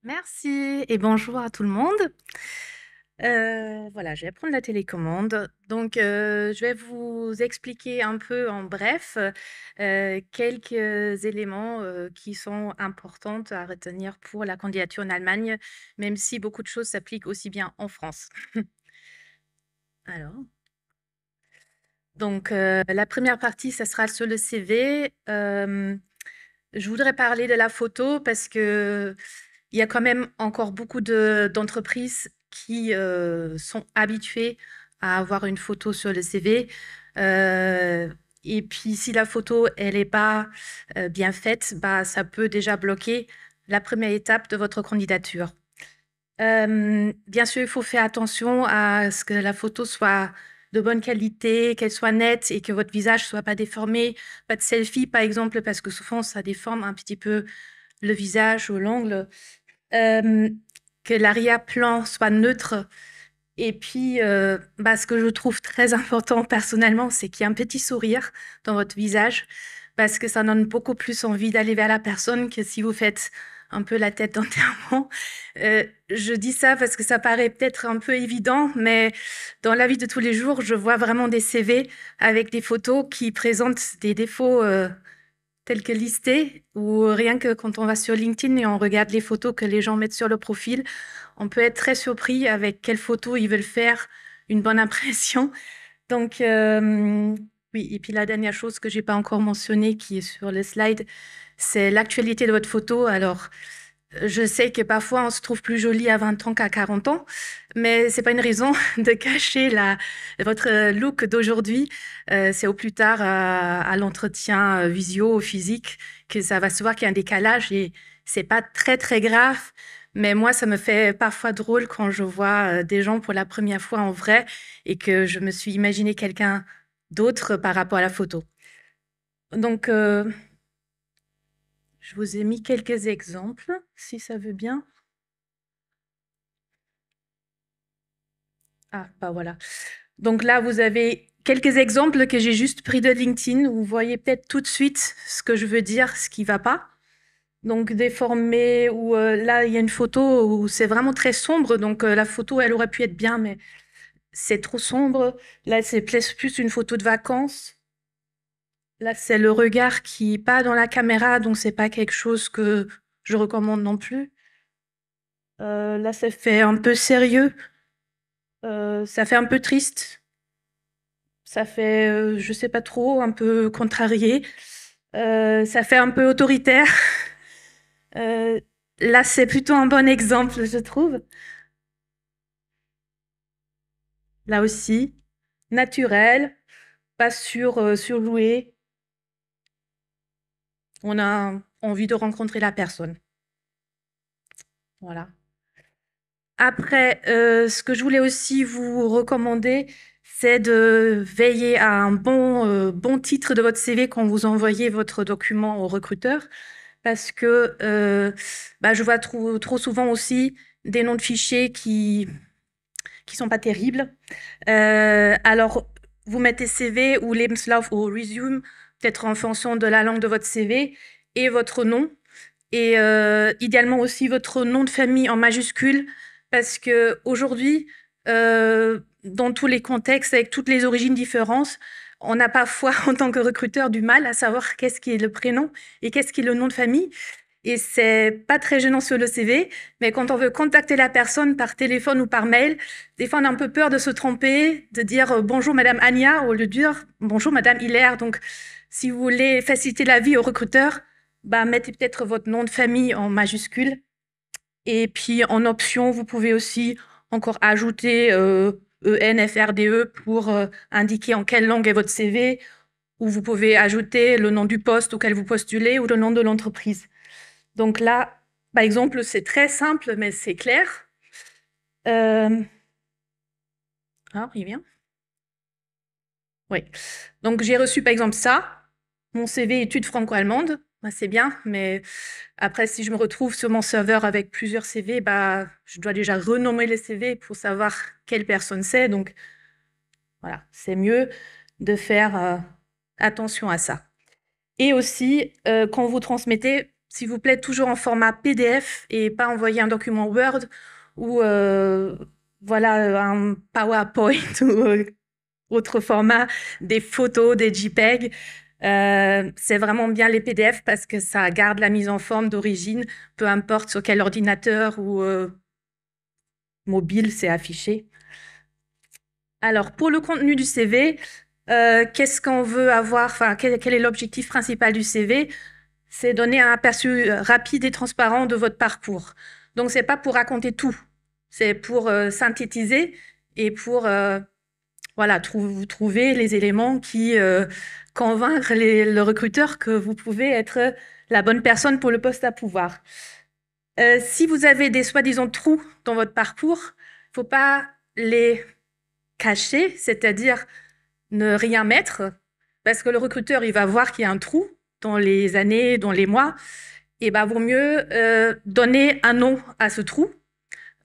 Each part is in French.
Merci et bonjour à tout le monde. Voilà, je vais prendre la télécommande. Donc, je vais vous expliquer un peu en bref, quelques éléments, qui sont importants à retenir pour la candidature en Allemagne, même si beaucoup de choses s'appliquent aussi bien en France. Alors, donc, la première partie, ça sera sur le CV. Je voudrais parler de la photo parce qu'il y a quand même encore beaucoup d'entreprises qui sont habituées à avoir une photo sur le CV. Euh, et puis, si la photo, elle n'est pas bien faite, bah, ça peut déjà bloquer la première étape de votre candidature. Bien sûr, il faut faire attention à ce que la photo soit de bonne qualité, qu'elle soit nette et que votre visage soit pas déformé. Pas de selfie, par exemple, parce que souvent, ça déforme un petit peu le visage ou l'angle. Euh, que l'arrière-plan soit neutre. Et puis, bah, ce que je trouve très important personnellement, c'est qu'il y ait un petit sourire dans votre visage, parce que ça donne beaucoup plus envie d'aller vers la personne que si vous faites un peu la tête d'enterrement. Je dis ça parce que ça paraît peut-être un peu évident, mais dans la vie de tous les jours, je vois vraiment des CV avec des photos qui présentent des défauts tels que listés, ou rien que quand on va sur LinkedIn et on regarde les photos que les gens mettent sur le profil, on peut être très surpris avec quelles photos ils veulent faire une bonne impression. Donc, oui, et puis la dernière chose que j'ai pas encore mentionnée, qui est sur le slide, c'est l'actualité de votre photo. Alors, je sais que parfois on se trouve plus jolie à 20 ans qu'à 40 ans, mais c'est pas une raison de cacher votre look d'aujourd'hui. C'est au plus tard à l'entretien visio, physique, que ça va se voir qu'il y a un décalage et c'est pas très très grave. Mais moi, ça me fait parfois drôle quand je vois des gens pour la première fois en vrai et que je me suis imaginé quelqu'un d'autre par rapport à la photo. Donc, je vous ai mis quelques exemples, si ça veut bien. Ah, bah voilà. Donc là, vous avez quelques exemples que j'ai juste pris de LinkedIn. Vous voyez peut-être tout de suite ce que je veux dire, ce qui va pas. Donc déformé, ou là, il y a une photo où c'est vraiment très sombre. Donc la photo, elle aurait pu être bien, mais c'est trop sombre. Là, c'est plus une photo de vacances. Là, c'est le regard qui est pas dans la caméra, donc c'est pas quelque chose que je recommande non plus. Là, ça fait un peu sérieux. Ça fait un peu triste. Ça fait, je sais pas trop, un peu contrarié. Ça fait un peu autoritaire. Euh, Là, c'est plutôt un bon exemple, je trouve. Là aussi, naturel, pas surjoué. On a envie de rencontrer la personne. Voilà. Après, ce que je voulais aussi vous recommander, c'est de veiller à un bon titre de votre CV quand vous envoyez votre document au recruteur. Parce que bah, je vois trop souvent aussi des noms de fichiers qui sont pas terribles. Alors, vous mettez CV ou Lebenslauf ou Resume, peut-être en fonction de la langue de votre CV, et votre nom. Et idéalement aussi votre nom de famille en majuscule, parce que aujourd'hui, dans tous les contextes, avec toutes les origines différentes, on a parfois, en tant que recruteur, du mal à savoir qu'est-ce qui est le prénom et qu'est-ce qui est le nom de famille. Et c'est pas très gênant sur le CV, mais quand on veut contacter la personne par téléphone ou par mail, des fois on a un peu peur de se tromper, de dire bonjour Madame Ania au lieu de dire bonjour Madame Hilaire. Donc, si vous voulez faciliter la vie au recruteur, bah, mettez peut-être votre nom de famille en majuscule. Et puis en option, vous pouvez aussi encore ajouter ENFRDE pour indiquer en quelle langue est votre CV, ou vous pouvez ajouter le nom du poste auquel vous postulez ou le nom de l'entreprise. Donc là, par exemple, c'est très simple, mais c'est clair. Ah, il vient. Oui. Donc j'ai reçu par exemple ça, mon CV études franco-allemandes. Bah, c'est bien, mais après, si je me retrouve sur mon serveur avec plusieurs CV, bah, je dois déjà renommer les CV pour savoir quelle personne c'est. Donc voilà, c'est mieux de faire attention à ça. Et aussi, quand vous transmettez, s'il vous plaît, toujours en format PDF et pas envoyer un document Word ou voilà, un PowerPoint ou autre format, des photos, des JPEG. C'est vraiment bien les PDF parce que ça garde la mise en forme d'origine, peu importe sur quel ordinateur ou mobile c'est affiché. Alors, pour le contenu du CV, qu'est-ce qu'on veut avoir, enfin, quel est l'objectif principal du CV? C'est donner un aperçu rapide et transparent de votre parcours. Donc, c'est pas pour raconter tout, c'est pour synthétiser et pour voilà, vous trouver les éléments qui convaincre le recruteur que vous pouvez être la bonne personne pour le poste à pouvoir. Si vous avez des soi-disant trous dans votre parcours, faut pas les cacher, c'est-à-dire ne rien mettre, parce que le recruteur, il va voir qu'il y a un trou dans les années, dans les mois, et ben vaut mieux donner un nom à ce trou.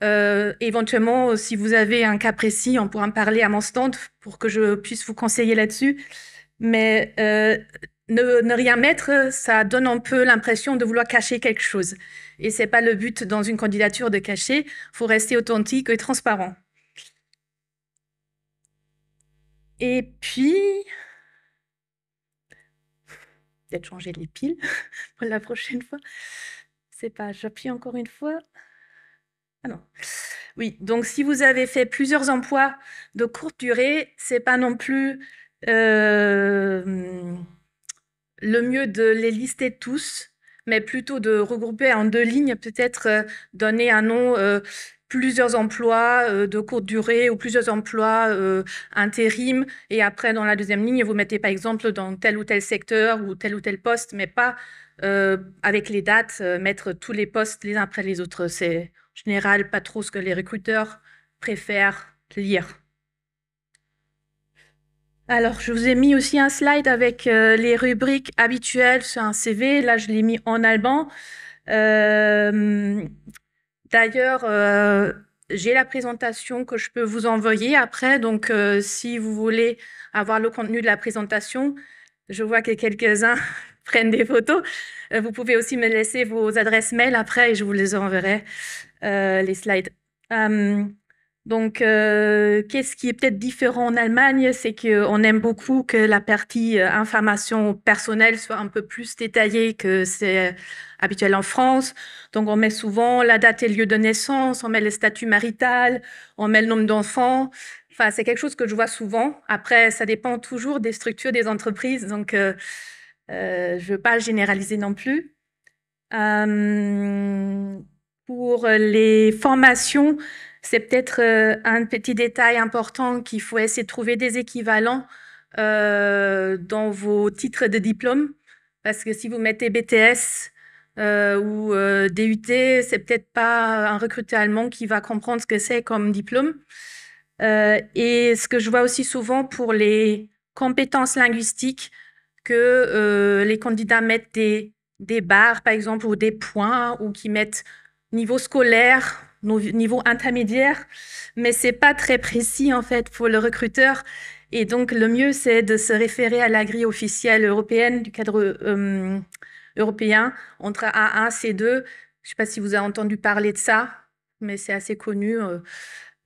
Éventuellement, si vous avez un cas précis, on pourra me parler à mon stand pour que je puisse vous conseiller là-dessus. Mais ne rien mettre, ça donne un peu l'impression de vouloir cacher quelque chose. Et c'est pas le but dans une candidature de cacher. Il faut rester authentique et transparent. Et puis, peut-être changer les piles pour la prochaine fois. C'est pas, j'appuie encore une fois. Ah non. Oui, donc si vous avez fait plusieurs emplois de courte durée, c'est pas non plus le mieux de les lister tous, mais plutôt de regrouper en 2 lignes, peut-être donner un nom, plusieurs emplois de courte durée ou plusieurs emplois intérim, et après dans la 2e ligne, vous mettez par exemple dans tel ou tel secteur ou tel poste, mais pas avec les dates, mettre tous les postes les uns après les autres. C'est en général pas trop ce que les recruteurs préfèrent lire. Alors, je vous ai mis aussi un slide avec les rubriques habituelles sur un CV. Là, je l'ai mis en allemand. D'ailleurs, j'ai la présentation que je peux vous envoyer après. Donc, si vous voulez avoir le contenu de la présentation, je vois que quelques-uns prennent des photos. Vous pouvez aussi me laisser vos adresses mail après et je vous les enverrai, les slides. Donc, qu'est-ce qui est peut-être différent en Allemagne, c'est qu'on aime beaucoup que la partie information personnelle soit un peu plus détaillée que c'est habituel en France. Donc, on met souvent la date et le lieu de naissance, on met le statut marital, on met le nombre d'enfants. Enfin, c'est quelque chose que je vois souvent. Après, ça dépend toujours des structures des entreprises, donc je veux pas généraliser non plus. Pour les formations, c'est peut-être un petit détail important qu'il faut essayer de trouver des équivalents dans vos titres de diplôme, parce que si vous mettez BTS ou DUT, c'est peut-être pas un recruteur allemand qui va comprendre ce que c'est comme diplôme. Et ce que je vois aussi souvent pour les compétences linguistiques, que les candidats mettent des barres, par exemple, ou des points, ou qui mettent niveau scolaire, niveau intermédiaire, mais c'est pas très précis en fait pour le recruteur. Et donc le mieux, c'est de se référer à la grille officielle européenne du cadre européen entre A1 C2. Je sais pas si vous avez entendu parler de ça, mais c'est assez connu.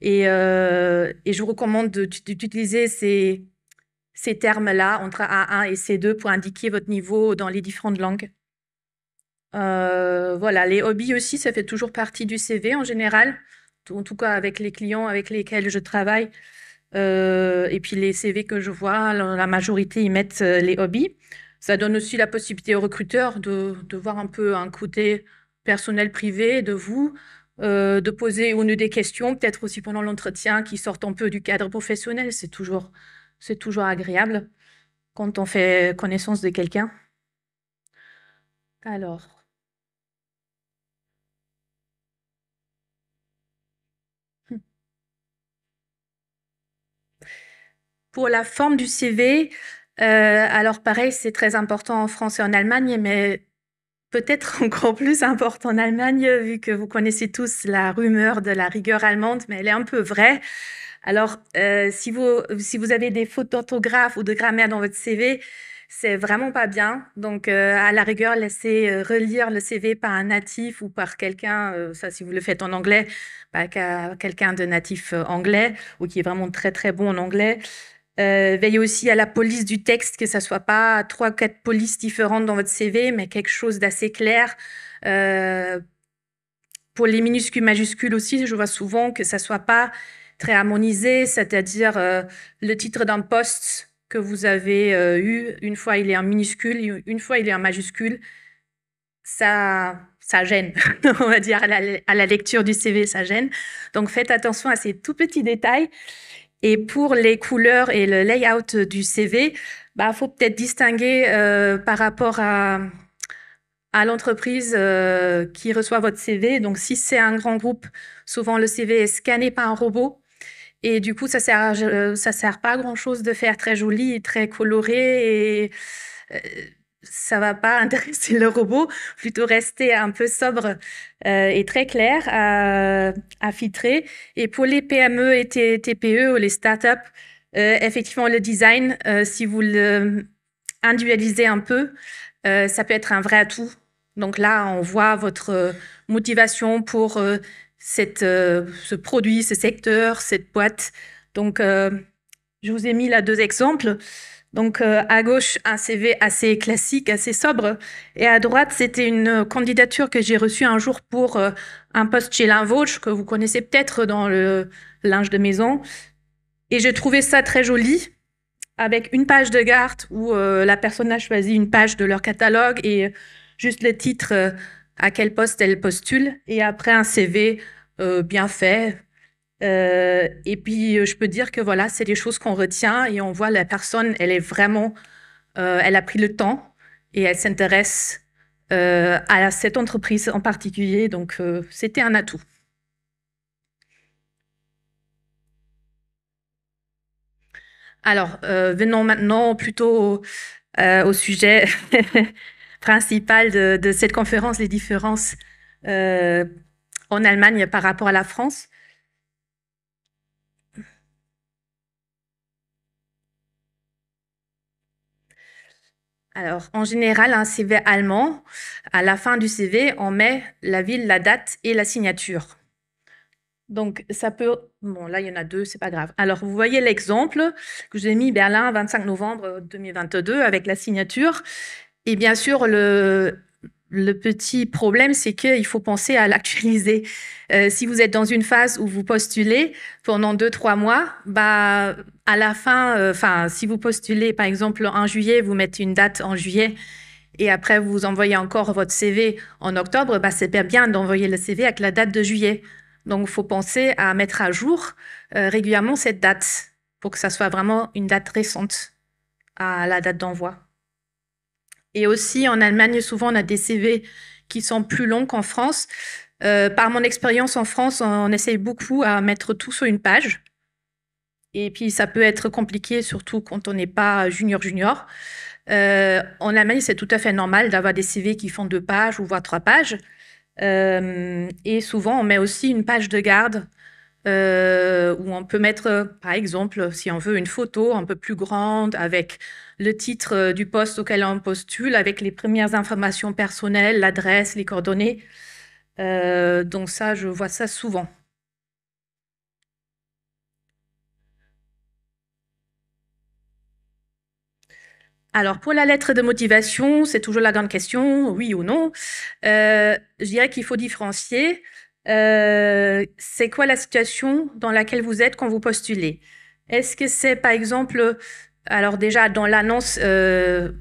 Et je vous recommande d'utiliser ces termes-là entre A1 et C2 pour indiquer votre niveau dans les différentes langues. Voilà, les hobbies aussi, ça fait toujours partie du CV en général, en tout cas avec les clients avec lesquels je travaille. Et puis les CV que je vois, la majorité, ils mettent les hobbies. Ça donne aussi la possibilité aux recruteurs de voir un peu un côté personnel privé de vous, de poser ou des questions, peut-être aussi pendant l'entretien, qui sortent un peu du cadre professionnel. C'est toujours agréable quand on fait connaissance de quelqu'un. Alors, pour la forme du CV, alors pareil, c'est très important en France et en Allemagne, mais peut-être encore plus important en Allemagne, vu que vous connaissez tous la rumeur de la rigueur allemande, mais elle est un peu vraie. Alors, si vous avez des fautes d'orthographe ou de grammaire dans votre CV, c'est vraiment pas bien. Donc, à la rigueur, laissez relire le CV par un natif ou par quelqu'un, ça si vous le faites en anglais, quelqu'un de natif anglais ou qui est vraiment très très bon en anglais. Veillez aussi à la police du texte, que ça soit pas trois, quatre polices différentes dans votre CV, mais quelque chose d'assez clair. Euh, pour les minuscules, majuscules aussi, je vois souvent que ça soit pas très harmonisé, c'est-à-dire le titre d'un poste que vous avez eu, une fois il est en minuscule, une fois il est en majuscule, ça gêne, on va dire, à la lecture du CV, ça gêne. Donc faites attention à ces tout petits détails. Et pour les couleurs et le layout du CV, bah, faut peut-être distinguer par rapport à l'entreprise qui reçoit votre CV. Donc, si c'est un grand groupe, souvent le CV est scanné par un robot. Et du coup, ça sert pas à grand-chose de faire très joli et très coloré. Et euh, ça va pas intéresser le robot. Plutôt rester un peu sobre et très clair à filtrer. Et pour les PME et TPE ou les startups, effectivement, le design, si vous le individualisez un peu, ça peut être un vrai atout. Donc là, on voit votre motivation pour ce produit, ce secteur, cette boîte. Donc, je vous ai mis là deux exemples. Donc, à gauche, un CV assez classique, assez sobre. Et à droite, c'était une candidature que j'ai reçue un jour pour un poste chez Linvoge, que vous connaissez peut-être dans le linge de maison. Et j'ai trouvé ça très joli, avec une page de garde où la personne a choisi une page de leur catalogue et juste le titre, à quel poste elle postule, et après un CV bien fait. Et puis, je peux dire que voilà, c'est des choses qu'on retient et on voit la personne, elle est vraiment, elle a pris le temps et elle s'intéresse à cette entreprise en particulier. Donc, c'était un atout. Alors, venons maintenant plutôt au sujet principal de cette conférence, les différences euh, en Allemagne par rapport à la France. Alors, en général, un CV allemand, à la fin du CV, on met la ville, la date et la signature. Donc, ça peut... Bon, là, il y en a deux, c'est pas grave. Alors, vous voyez l'exemple que j'ai mis Berlin, 25 novembre 2022, avec la signature. Et bien sûr, le petit problème, c'est qu'il faut penser à l'actualiser. Si vous êtes dans une phase où vous postulez pendant 2, 3 mois, bah, à la fin, enfin, si vous postulez, par exemple, en juillet, vous mettez une date en juillet et après vous envoyez encore votre CV en octobre, bah, c'est bien d'envoyer le CV avec la date de juillet. Donc, il faut penser à mettre à jour régulièrement cette date pour que ça soit vraiment une date récente à la date d'envoi. Et aussi, en Allemagne, souvent, on a des CV qui sont plus longs qu'en France. Par mon expérience en France, on essaye beaucoup à mettre tout sur une page. Et puis, ça peut être compliqué, surtout quand on n'est pas junior. En Allemagne, c'est tout à fait normal d'avoir des CV qui font 2 pages ou voire 3 pages. Et souvent, on met aussi une page de garde où on peut mettre, par exemple, si on veut, une photo un peu plus grande avec le titre du poste auquel on postule, avec les premières informations personnelles, l'adresse, les coordonnées. Donc ça, je vois ça souvent. Alors, pour la lettre de motivation, c'est toujours la grande question, oui ou non. Je dirais qu'il faut différencier. C'est quoi la situation dans laquelle vous êtes quand vous postulez? Est-ce que c'est, par exemple, alors déjà dans l'annonce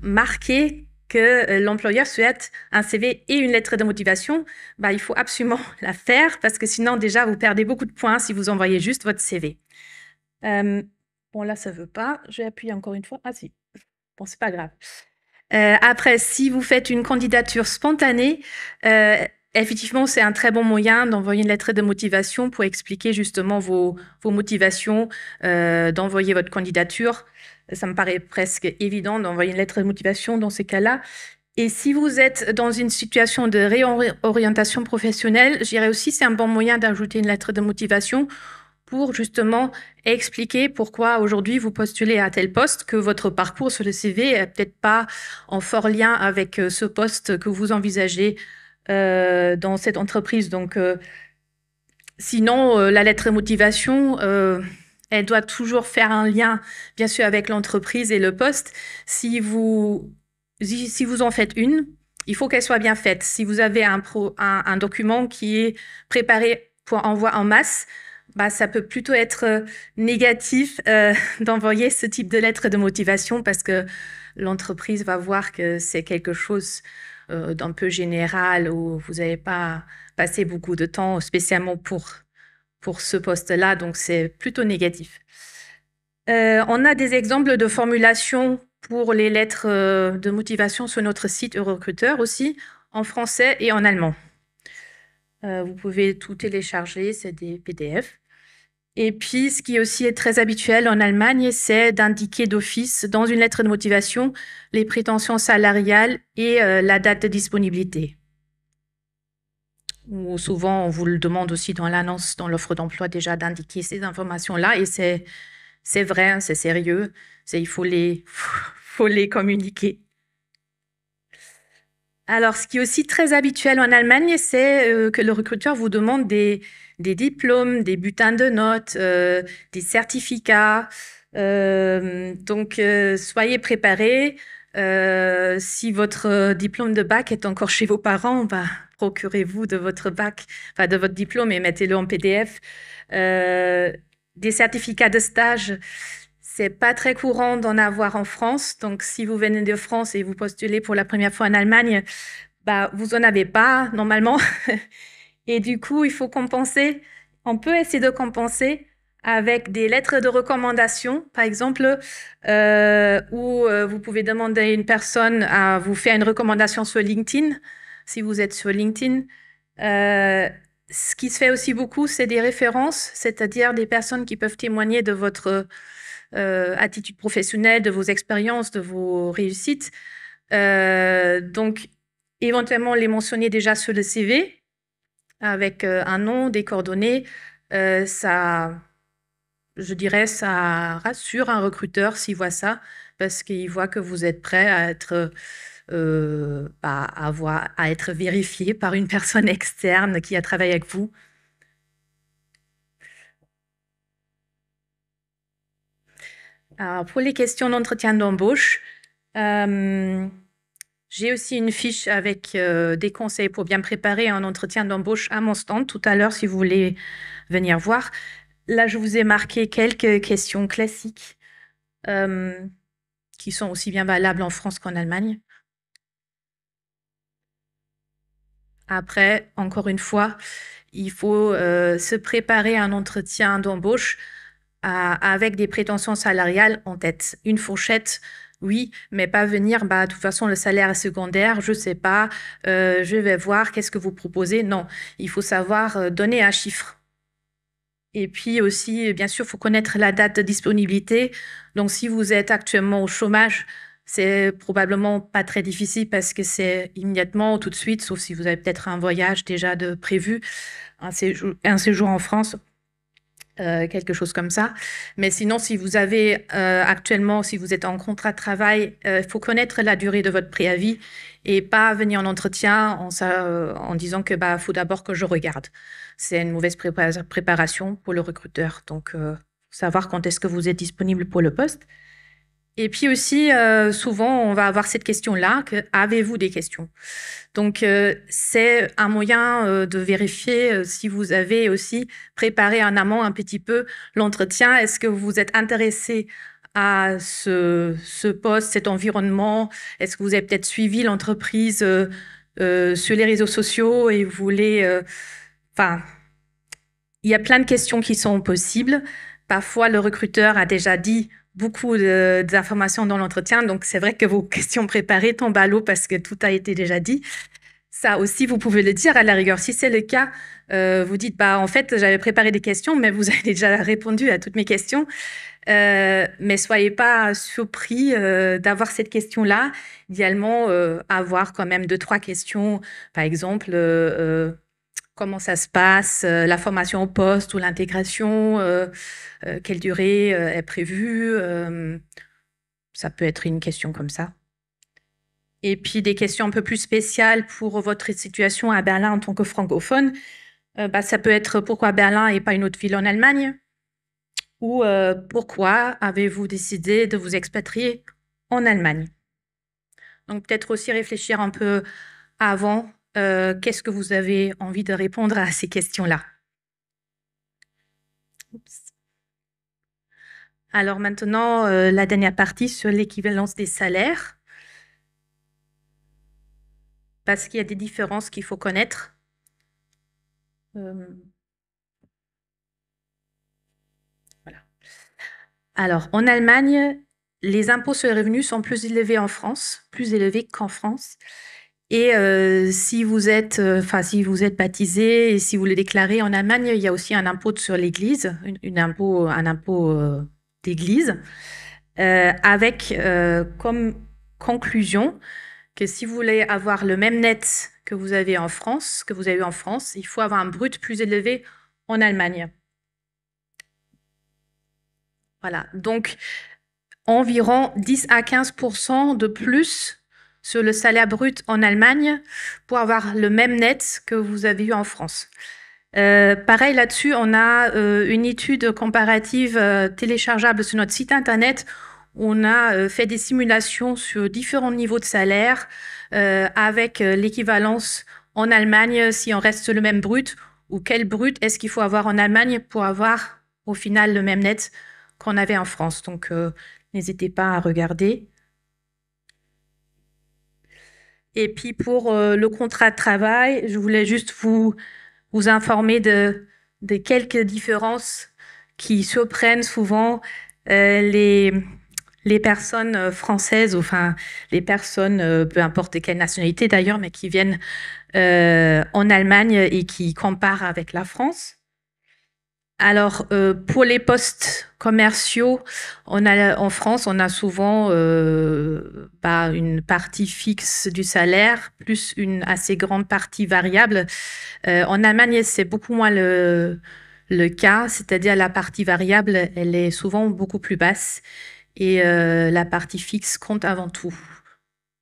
marqué que l'employeur souhaite un CV et une lettre de motivation, bah, il faut absolument la faire parce que sinon déjà vous perdez beaucoup de points si vous envoyez juste votre CV. Euh, bon là ça veut pas, je vais appuyer encore une fois. Ah si. Bon, c'est pas grave. Après, si vous faites une candidature spontanée, euh, effectivement, c'est un très bon moyen d'envoyer une lettre de motivation pour expliquer justement vos motivations, d'envoyer votre candidature. Ça me paraît presque évident d'envoyer une lettre de motivation dans ces cas-là. Et si vous êtes dans une situation de réorientation professionnelle, je dirais aussi c'est un bon moyen d'ajouter une lettre de motivation pour justement expliquer pourquoi aujourd'hui vous postulez à tel poste, que votre parcours sur le CV est peut-être pas en fort lien avec ce poste que vous envisagez dans cette entreprise. Donc, sinon, la lettre de motivation, elle doit toujours faire un lien, bien sûr, avec l'entreprise et le poste. Si vous en faites une, il faut qu'elle soit bien faite. Si vous avez un document qui est préparé pour envoi en masse, bah, ça peut plutôt être négatif d'envoyer ce type de lettre de motivation parce que l'entreprise va voir que c'est quelque chose d'un peu général où vous n'avez pas passé beaucoup de temps spécialement pour ce poste-là, donc c'est plutôt négatif. On a des exemples de formulation pour les lettres de motivation sur notre site Eurocruteur aussi, en français et en allemand. Vous pouvez tout télécharger, c'est des PDF. Et puis, ce qui aussi est très habituel en Allemagne, c'est d'indiquer d'office dans une lettre de motivation les prétentions salariales et la date de disponibilité. Ou souvent, on vous le demande aussi dans l'annonce, dans l'offre d'emploi déjà d'indiquer ces informations-là. Et c'est vrai, hein, c'est sérieux. Il faut faut les communiquer. Alors, ce qui est aussi très habituel en Allemagne, c'est que le recruteur vous demande des diplômes, des bulletins de notes, des certificats. Donc, soyez préparés. Si votre diplôme de bac est encore chez vos parents, bah, procurez-vous de votre bac, enfin de votre diplôme et mettez-le en PDF. Des certificats de stage, c'est pas très courant d'en avoir en France. Donc, si vous venez de France et vous postulez pour la première fois en Allemagne, bah, vous en avez pas normalement. Et du coup, il faut compenser. On peut essayer de compenser avec des lettres de recommandation, par exemple, où vous pouvez demander à une personne à vous faire une recommandation sur LinkedIn, si vous êtes sur LinkedIn. Ce qui se fait aussi beaucoup, c'est des références, c'est-à-dire des personnes qui peuvent témoigner de votre attitude professionnelle, de vos expériences, de vos réussites. Donc, éventuellement, les mentionner déjà sur le CV avec un nom, des coordonnées. Ça, je dirais, ça rassure un recruteur s'il voit ça, parce qu'il voit que vous êtes prêt à être, à être vérifié par une personne externe qui a travaillé avec vous. Alors, pour les questions d'entretien d'embauche, j'ai aussi une fiche avec des conseils pour bien préparer un entretien d'embauche à mon stand tout à l'heure si vous voulez venir voir. Là, je vous ai marqué quelques questions classiques qui sont aussi bien valables en France qu'en Allemagne. Après, encore une fois, il faut se préparer à un entretien d'embauche avec des prétentions salariales en tête. Une fourchette, oui, mais pas venir, bah, de toute façon, le salaire est secondaire, je sais pas, je vais voir, qu'est-ce que vous proposez? Non, il faut savoir donner un chiffre. Et puis aussi, bien sûr, il faut connaître la date de disponibilité. Donc, si vous êtes actuellement au chômage, c'est probablement pas très difficile parce que c'est immédiatement ou tout de suite, sauf si vous avez peut-être un voyage déjà de prévu, un séjour en France. Quelque chose comme ça. Mais sinon, si vous avez actuellement, si vous êtes en contrat de travail, il faut connaître la durée de votre préavis et pas venir en entretien en disant que bah faut d'abord que je regarde. C'est une mauvaise préparation pour le recruteur. Donc, savoir quand est-ce que vous êtes disponible pour le poste. Et puis aussi, souvent, on va avoir cette question-là, avez-vous des questions? Donc, c'est un moyen de vérifier si vous avez aussi préparé en amont un petit peu l'entretien. Est-ce que vous êtes intéressé à ce poste, cet environnement? Est-ce que vous avez peut-être suivi l'entreprise sur les réseaux sociaux et vous voulez... Enfin, il y a plein de questions qui sont possibles. Parfois, le recruteur a déjà dit beaucoup d'informations dans l'entretien, donc c'est vrai que vos questions préparées tombent à l'eau parce que tout a été déjà dit. Ça aussi, vous pouvez le dire à la rigueur. Si c'est le cas, vous dites, bah, en fait, j'avais préparé des questions, mais vous avez déjà répondu à toutes mes questions. Mais soyez pas surpris d'avoir cette question-là. Idéalement, avoir quand même deux, trois questions. Par exemple, comment ça se passe, la formation au poste ou l'intégration, quelle durée est prévue. Ça peut être une question comme ça. Et puis des questions un peu plus spéciales pour votre situation à Berlin en tant que francophone. Ça peut être pourquoi Berlin et pas une autre ville en Allemagne? Ou pourquoi avez-vous décidé de vous expatrier en Allemagne? Donc peut-être aussi réfléchir un peu avant, qu'est-ce que vous avez envie de répondre à ces questions-là? Oups. Alors maintenant, la dernière partie sur l'équivalence des salaires, parce qu'il y a des différences qu'il faut connaître. Voilà. Alors, en Allemagne, les impôts sur les revenus sont plus élevés en France, plus élevés qu'en France. Et si vous êtes baptisé et si vous le déclarez en Allemagne, il y a aussi un impôt sur l'Église, un impôt d'Église, avec comme conclusion que si vous voulez avoir le même net que vous avez en France, il faut avoir un brut plus élevé en Allemagne. Voilà, donc environ 10 à 15% de plus sur le salaire brut en Allemagne pour avoir le même net que vous avez eu en France. Pareil là-dessus, on a une étude comparative téléchargeable sur notre site internet. On a fait des simulations sur différents niveaux de salaire avec l'équivalence en Allemagne si on reste sur le même brut ou quel brut est-ce qu'il faut avoir en Allemagne pour avoir au final le même net qu'on avait en France. Donc, n'hésitez pas à regarder. Et puis pour le contrat de travail, je voulais juste vous informer de quelques différences qui surprennent souvent les personnes françaises, enfin les personnes, peu importe de quelle nationalité d'ailleurs, mais qui viennent en Allemagne et qui comparent avec la France. Alors, pour les postes commerciaux, en France, on a souvent une partie fixe du salaire, plus une assez grande partie variable. En Allemagne, c'est beaucoup moins le cas, c'est-à-dire la partie variable, elle est souvent beaucoup plus basse et la partie fixe compte avant tout.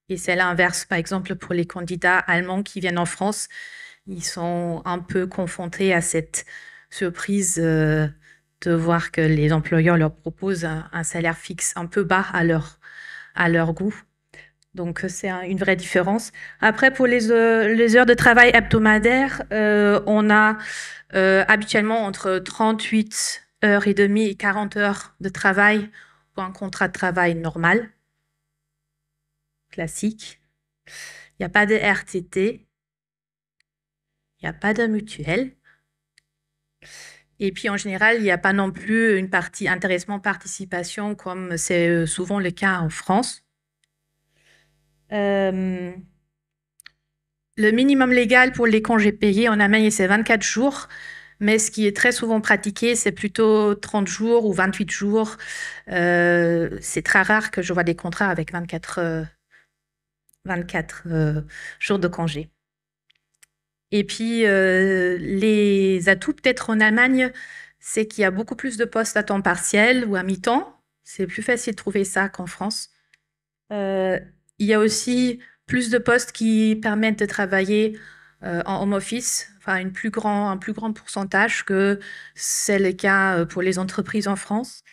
Et c'est l'inverse, par exemple, pour les candidats allemands qui viennent en France, ils sont un peu confrontés à cette surprise de voir que les employeurs leur proposent un salaire fixe un peu bas à leur goût. Donc, c'est une vraie différence. Après, pour les heures de travail hebdomadaires, on a habituellement entre 38 heures et demie et 40 heures de travail pour un contrat de travail normal, classique. Il n'y a pas de RTT, il n'y a pas de mutuelle. Et puis, en général, il n'y a pas non plus une partie intéressement-participation comme c'est souvent le cas en France. Le minimum légal pour les congés payés en Allemagne, c'est 24 jours. Mais ce qui est très souvent pratiqué, c'est plutôt 30 jours ou 28 jours. C'est très rare que je vois des contrats avec 24 jours de congé. Et puis, les atouts peut-être en Allemagne, c'est qu'il y a beaucoup plus de postes à temps partiel ou à mi-temps. C'est plus facile de trouver ça qu'en France. Il y a aussi plus de postes qui permettent de travailler en home office, enfin un plus grand pourcentage que c'est le cas pour les entreprises en France.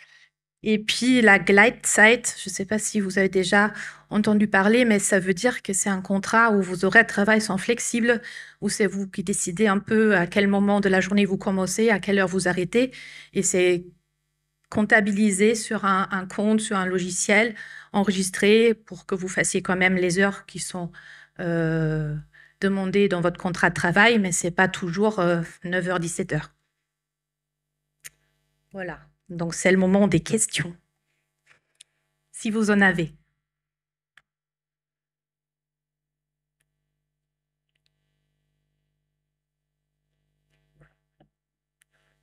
Et puis la Gleitzeit, je ne sais pas si vous avez déjà entendu parler, mais ça veut dire que c'est un contrat où vos horaires de travail sont flexibles, où c'est vous qui décidez un peu à quel moment de la journée vous commencez, à quelle heure vous arrêtez, et c'est comptabilisé sur un compte, sur un logiciel, enregistré pour que vous fassiez quand même les heures qui sont demandées dans votre contrat de travail, mais c'est pas toujours 9h, 17h. Voilà. Donc c'est le moment des questions, si vous en avez.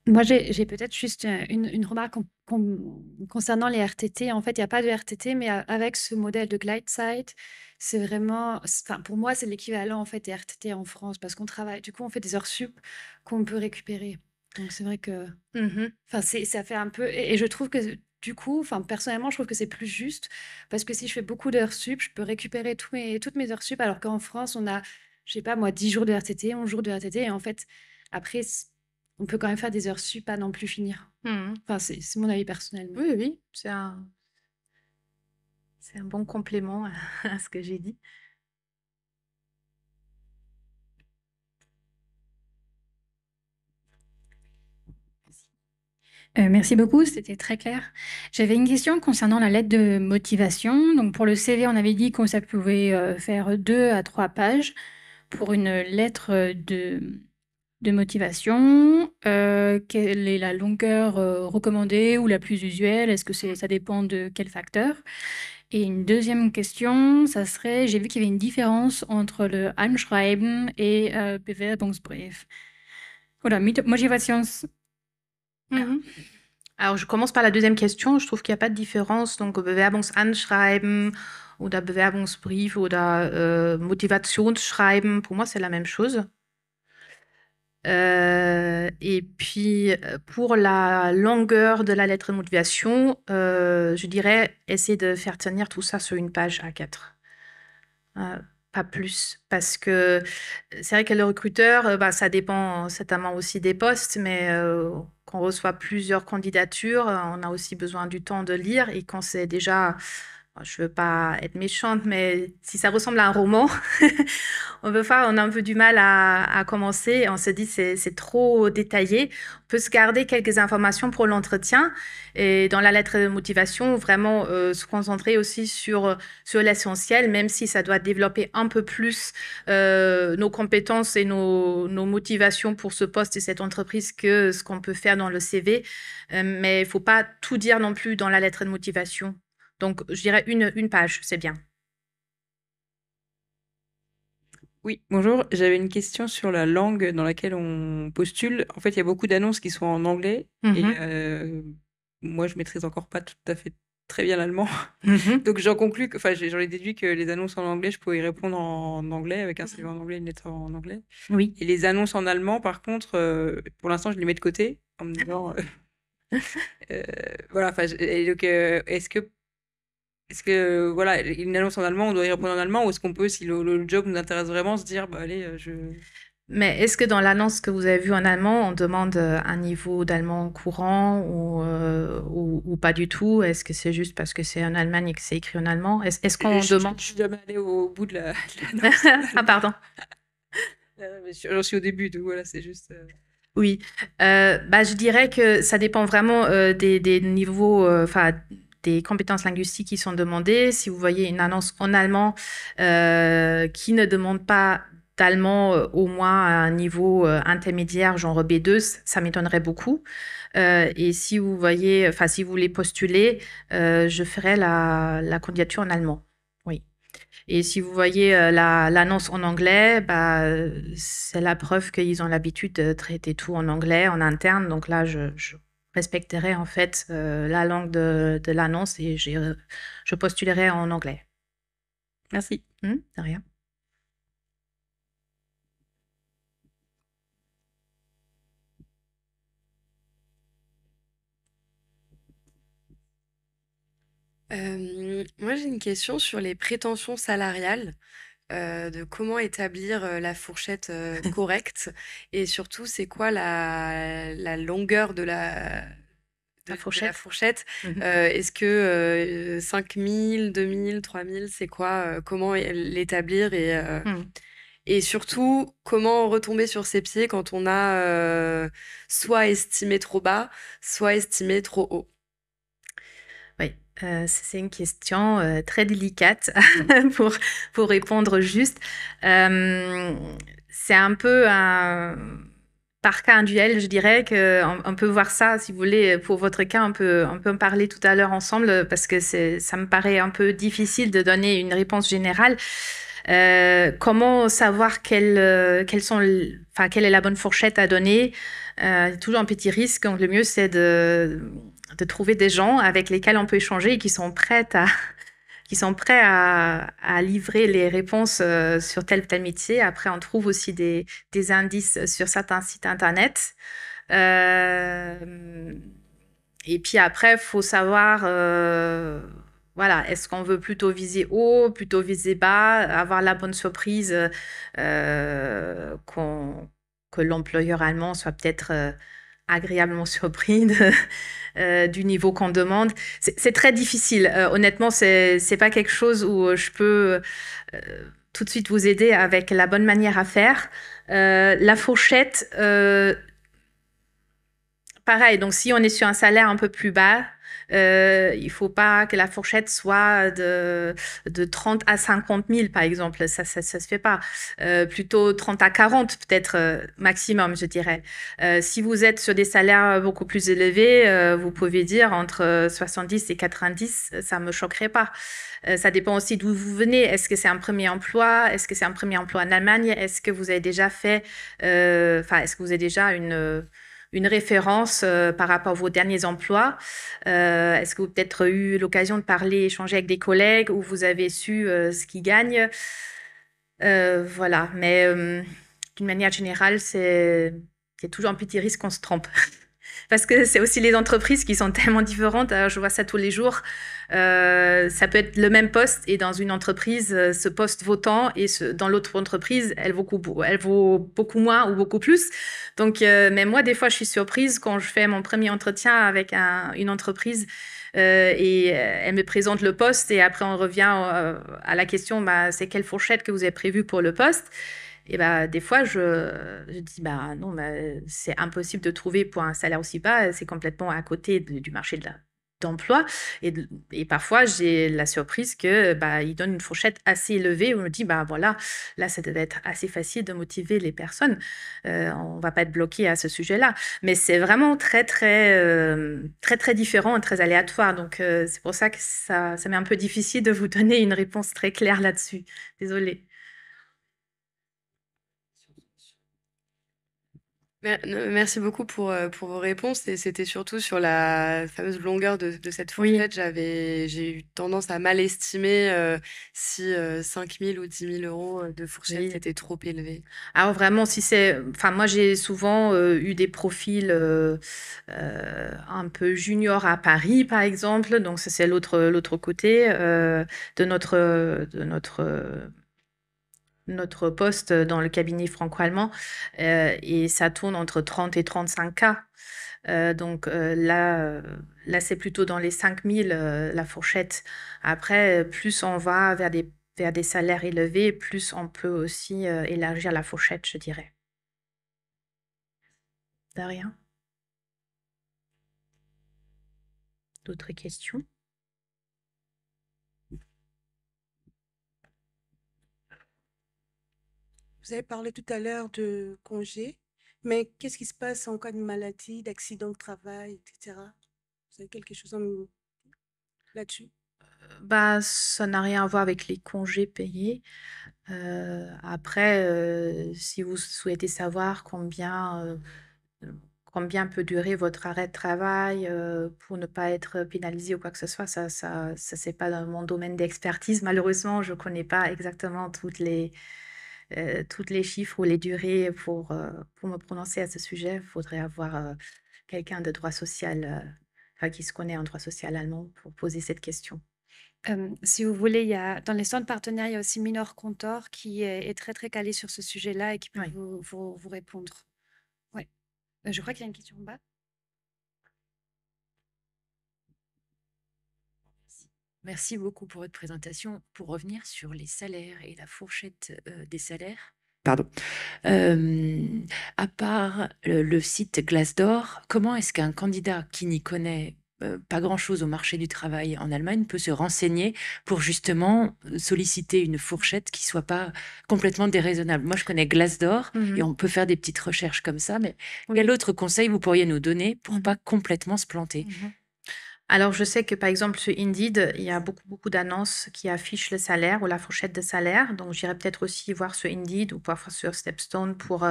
Moi, j'ai peut-être juste une remarque concernant les RTT. En fait, il n'y a pas de RTT, mais avec ce modèle de glide site, c'est vraiment, enfin, pour moi, c'est l'équivalent en fait des RTT en France parce qu'on travaille, du coup, on fait des heures sup qu'on peut récupérer. Donc, c'est vrai que, Mhm. enfin, ça fait un peu, et je trouve que du coup, enfin, personnellement, je trouve que c'est plus juste parce que si je fais beaucoup d'heures sup, je peux récupérer toutes mes heures sup, alors qu'en France, on a, je sais pas moi, 10 jours de RTT, 11 jours de RTT, et en fait, après, on peut quand même faire des heures sup, pas non plus finir. Mhm. Enfin, c'est mon avis personnel. Oui, oui, c'est un bon complément à ce que j'ai dit. Merci beaucoup, c'était très clair. J'avais une question concernant la lettre de motivation. Donc pour le CV, on avait dit que ça pouvait faire 2 à 3 pages. Pour une lettre de motivation, quelle est la longueur recommandée ou la plus usuelle? Est-ce que ça dépend de quel facteur? Et une deuxième question, ça serait, j'ai vu qu'il y avait une différence entre le Anschreiben et Bewerbungsbrief. Oder Motivations... Ja. Mhm. Alors, je commence par la deuxième question. Je trouve qu'il n'y a pas de différence. Donc, Bewerbungsanschreiben oder Bewerbungsbrief oder Motivationsschreiben, pour moi, c'est la même chose. Et puis, pour la longueur de la lettre de motivation, je dirais essayer de faire tenir tout ça sur une page A4. Pas plus, parce que c'est vrai que le recruteur, bah, ça dépend certainement aussi des postes, mais quand on reçoit plusieurs candidatures, on a aussi besoin du temps de lire. Et quand c'est déjà, je veux pas être méchante, mais si ça ressemble à un roman, on a un peu du mal à commencer. On se dit c'est trop détaillé. On peut se garder quelques informations pour l'entretien et dans la lettre de motivation, vraiment se concentrer aussi sur l'essentiel, même si ça doit développer un peu plus nos compétences et nos motivations pour ce poste et cette entreprise que ce qu'on peut faire dans le CV. Mais il faut pas tout dire non plus dans la lettre de motivation. Donc, je dirais une page, c'est bien. Oui, bonjour. J'avais une question sur la langue dans laquelle on postule. En fait, il y a beaucoup d'annonces qui sont en anglais et moi, je maîtrise encore pas tout à fait très bien l'allemand. Mhm. Donc, j'en conclus enfin, j'en ai déduit que les annonces en anglais, je pouvais y répondre en anglais avec un CV en anglais, une lettre en anglais. Oui. Et les annonces en allemand, par contre, pour l'instant, je les mets de côté en me disant, voilà. Enfin, et donc, est-ce que, voilà, une annonce en allemand, on doit y répondre en allemand ou est-ce qu'on peut, si le job nous intéresse vraiment, se dire, bah allez, Mais est-ce que dans l'annonce que vous avez vue en allemand, on demande un niveau d'allemand courant ou pas du tout? Est-ce que c'est juste parce que c'est en Allemagne et que c'est écrit en allemand? Est-ce qu'on demande? Je suis jamais allée au bout de l'annonce en Ah, allemand. pardon. Mais j'en suis au début, donc voilà, c'est juste. Oui. Bah, je dirais que ça dépend vraiment des niveaux, enfin, des compétences linguistiques qui sont demandées. Si vous voyez une annonce en allemand qui ne demande pas d'allemand au moins à un niveau intermédiaire, genre B2, ça m'étonnerait beaucoup. Et si vous voyez, enfin, si vous voulez postuler, je ferai la candidature en allemand. Oui. Et si vous voyez l'annonce en anglais, bah, c'est la preuve qu'ils ont l'habitude de traiter tout en anglais, en interne. Donc là, je respecterai en fait la langue de l'annonce et je postulerai en anglais. Merci. De rien. Moi, j'ai une question sur les prétentions salariales, de comment établir la fourchette correcte et surtout, c'est quoi la longueur de La de la fourchette. fourchette. Mhm. Est-ce que 5 000, 2 000, 3 000, c'est quoi? Comment l'établir Hmm. et surtout, comment retomber sur ses pieds quand on a soit estimé trop bas, soit estimé trop haut? Oui, c'est une question très délicate pour, pour répondre juste. C'est un peu un par cas un duel, je dirais qu'on peut voir ça, si vous voulez, pour votre cas, on peut en parler tout à l'heure ensemble parce que ça me paraît un peu difficile de donner une réponse générale. Comment savoir quelle est la bonne fourchette à donner? Il y a toujours un petit risque. Donc, le mieux, c'est de trouver des gens avec lesquels on peut échanger et qui sont prêts à livrer les réponses sur tel ou tel métier. Après, on trouve aussi des indices sur certains sites internet. Et puis après, il faut savoir, voilà, est-ce qu'on veut plutôt viser haut, plutôt viser bas, avoir la bonne surprise, que l'employeur allemand soit peut-être agréablement surpris du niveau qu'on demande. C'est très difficile. Honnêtement, c'est pas quelque chose où je peux tout de suite vous aider avec la bonne manière à faire. La fourchette, pareil, donc si on est sur un salaire un peu plus bas, il ne faut pas que la fourchette soit de 30 à 50 000, par exemple. Ça se fait pas. Plutôt 30 à 40, peut-être maximum, je dirais. Si vous êtes sur des salaires beaucoup plus élevés, vous pouvez dire entre 70 et 90, ça ne me choquerait pas. Ça dépend aussi d'où vous venez. Est-ce que c'est un premier emploi? Est-ce que c'est un premier emploi en Allemagne? Est-ce que vous avez déjà fait... est-ce que vous avez déjà une référence par rapport à vos derniers emplois? Est-ce que vous avez peut-être eu l'occasion de parler, échanger avec des collègues où vous avez su ce qu'ils gagnent? Voilà, mais d'une manière générale, il y a toujours un petit risque qu'on se trompe. Parce que c'est aussi les entreprises qui sont tellement différentes. Alors, je vois ça tous les jours. Ça peut être le même poste et dans une entreprise, ce poste vaut tant et dans l'autre entreprise, elle vaut beaucoup moins ou beaucoup plus. Donc, même moi, des fois, je suis surprise quand je fais mon premier entretien avec une entreprise et elle me présente le poste et après, on revient à la question, bah, c'est quelle fourchette que vous avez prévue pour le poste? Et bah, des fois, je dis, bah, non, bah, c'est impossible de trouver pour un salaire aussi bas, c'est complètement à côté du marché d'emploi. Et parfois, j'ai la surprise que bah, ils donnent une fourchette assez élevée où on me dit, bah voilà, là, ça devait être assez facile de motiver les personnes. On ne va pas être bloqué à ce sujet-là. Mais c'est vraiment très, très différent et très aléatoire. Donc, c'est pour ça que ça m'est un peu difficile de vous donner une réponse très claire là-dessus. Désolée. Merci beaucoup pour vos réponses. Et c'était surtout sur la fameuse longueur de cette Oui. fourchette. J'ai eu tendance à mal estimer si 5 000 ou 10 000 euros de fourchette, Oui. c'était trop élevé. Alors vraiment, enfin moi j'ai souvent eu des profils un peu juniors à Paris, par exemple. Donc ça c'est l'autre côté de notre poste dans le cabinet franco-allemand et ça tourne entre 30 et 35 K. Donc là, c'est plutôt dans les 5 000 la fourchette. Après, plus on va vers des salaires élevés, plus on peut aussi élargir la fourchette, je dirais. De rien. D'autres questions? Vous avez parlé tout à l'heure de congés, mais qu'est-ce qui se passe en cas de maladie, d'accident de travail, etc.? Vous avez quelque chose là-dessus? Bah, ça n'a rien à voir avec les congés payés. Après, si vous souhaitez savoir combien peut durer votre arrêt de travail pour ne pas être pénalisé ou quoi que ce soit, ça c'est pas dans mon domaine d'expertise. Malheureusement, je connais pas exactement toutes les chiffres ou les durées pour me prononcer à ce sujet. Il faudrait avoir quelqu'un de droit social, qui se connaît en droit social allemand pour poser cette question. Si vous voulez, dans les centres partenaires, il y a aussi Minor Contor qui est très très calé sur ce sujet-là et qui peut Oui. vous répondre. Ouais. Je crois qu'il y a une question en bas. Merci beaucoup pour votre présentation. Pour revenir sur les salaires et la fourchette des salaires, à part le site Glassdoor, comment est-ce qu'un candidat qui n'y connaît pas grand-chose au marché du travail en Allemagne peut se renseigner pour justement solliciter une fourchette qui soit pas complètement déraisonnable? Moi, je connais Glassdoor et on peut faire des petites recherches comme ça, mais quel autre conseil vous pourriez nous donner pour pas complètement se planter? Alors, je sais que par exemple sur Indeed, il y a beaucoup d'annonces qui affichent le salaire ou la fourchette de salaire. Donc, j'irai peut-être aussi voir sur Indeed ou parfois sur Stepstone pour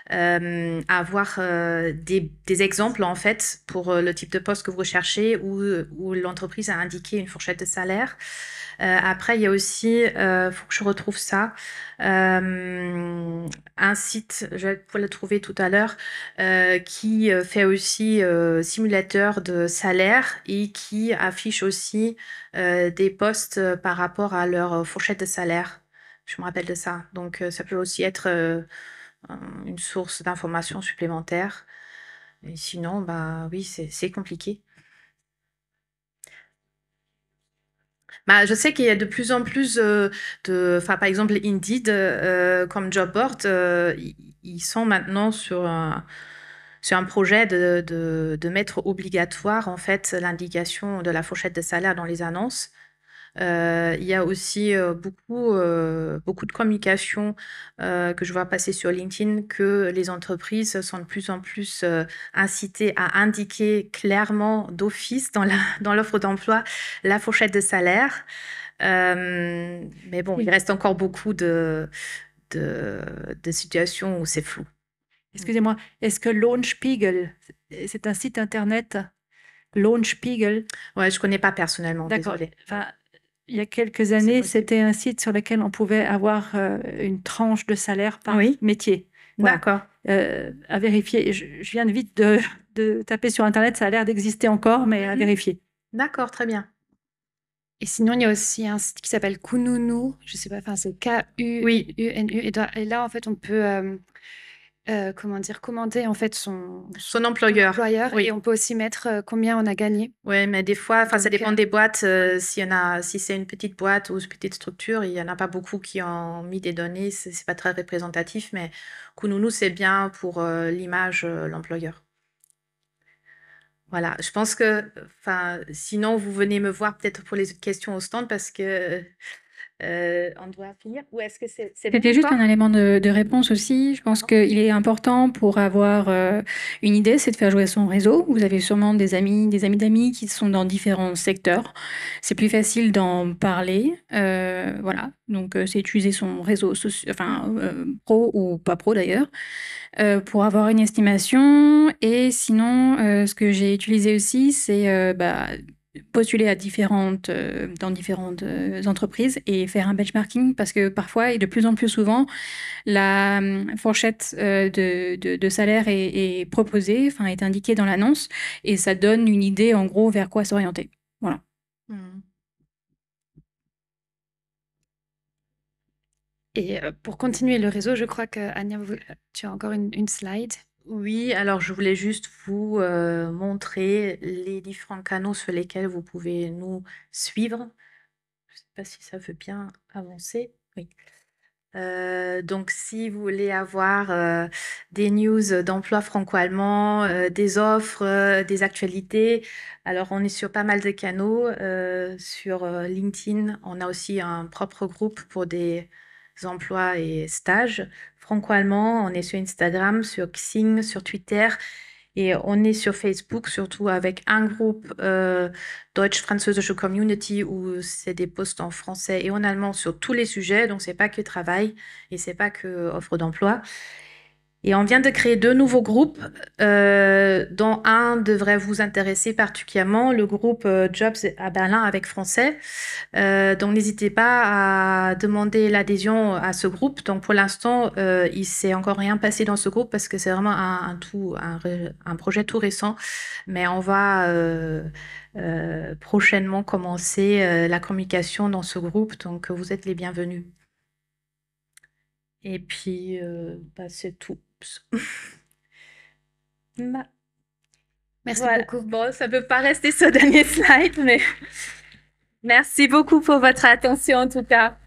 avoir des exemples en fait pour le type de poste que vous recherchez où l'entreprise a indiqué une fourchette de salaire. Après, il y a aussi, faut que je retrouve ça, un site, je vais pouvoir le trouver tout à l'heure, qui fait aussi simulateur de salaire et qui affiche aussi des postes par rapport à leur fourchette de salaire. Je me rappelle de ça. Donc, ça peut aussi être une source d'information supplémentaire. Et sinon, bah oui, c'est compliqué. Bah, je sais qu'il y a de plus en plus par exemple, Indeed comme job board, ils sont maintenant sur un projet de mettre obligatoire en fait l'indication de la fourchette de salaire dans les annonces. Il y a aussi beaucoup de communication que je vois passer sur LinkedIn que les entreprises sont de plus en plus incitées à indiquer clairement d'office dans l'offre d'emploi la fourchette de salaire. Mais bon, il reste encore beaucoup de situations où c'est flou. Excusez-moi, est-ce que Lohnspiegel, c'est un site internet Lohnspiegel? Ouais, je connais pas personnellement, D'accord. désolée. Enfin, il y a quelques années, c'était un site sur lequel on pouvait avoir une tranche de salaire par métier. Voilà. D'accord. À vérifier. Je viens de vite de taper sur Internet, ça a l'air d'exister encore, mais à vérifier. D'accord, très bien. Et sinon, il y a aussi un site qui s'appelle Kununu. Je sais pas, enfin, c'est K-U-N-U. Et là, en fait, on peut commander en fait son employeur. Oui. Et on peut aussi mettre combien on a gagné. Oui, mais des fois, ça dépend des boîtes. Si c'est une petite boîte ou une petite structure, il n'y en a pas beaucoup qui ont mis des données. C'est pas très représentatif, mais Kununu, c'est bien pour l'image, l'employeur. Voilà, je pense que, sinon, vous venez me voir peut-être pour les autres questions au stand parce que on doit finir. Ou est-ce que c'est C'était juste un élément de réponse aussi. Je pense qu'il est important pour avoir une idée, c'est de faire jouer son réseau. Vous avez sûrement des amis d'amis qui sont dans différents secteurs. C'est plus facile d'en parler. Voilà, donc c'est utiliser son réseau pro ou pas pro d'ailleurs. Pour avoir une estimation. Et sinon, ce que j'ai utilisé aussi, c'est postuler dans différentes entreprises et faire un benchmarking parce que parfois et de plus en plus souvent, la fourchette de salaire est proposée, est indiquée dans l'annonce et ça donne une idée en gros vers quoi s'orienter. Voilà. Et pour continuer le réseau, je crois que Anya, tu as encore une slide. Oui, alors je voulais juste vous montrer les différents canaux sur lesquels vous pouvez nous suivre. Je ne sais pas si ça veut bien avancer. Oui. Donc, si vous voulez avoir des news d'emploi franco-allemand, des offres, des actualités, alors on est sur pas mal de canaux. Sur LinkedIn, on a aussi un propre groupe pour des emplois et stages. Franco-allemand, on est sur Instagram, sur Xing, sur Twitter. Et on est sur Facebook, surtout avec un groupe Deutsch-Französische Community où c'est des posts en français et en allemand sur tous les sujets. Donc, c'est pas que travail et c'est pas que offre d'emploi. Et on vient de créer 2 nouveaux groupes, dont un devrait vous intéresser particulièrement, le groupe Jobs à Berlin avec français. Donc, n'hésitez pas à demander l'adhésion à ce groupe. Donc, pour l'instant, il s'est encore rien passé dans ce groupe parce que c'est vraiment un projet tout récent. Mais on va prochainement commencer la communication dans ce groupe. Donc, vous êtes les bienvenus. Et puis, c'est tout. Merci beaucoup. Bon, ça peut pas rester ce dernier slide, mais merci beaucoup pour votre attention en tout cas.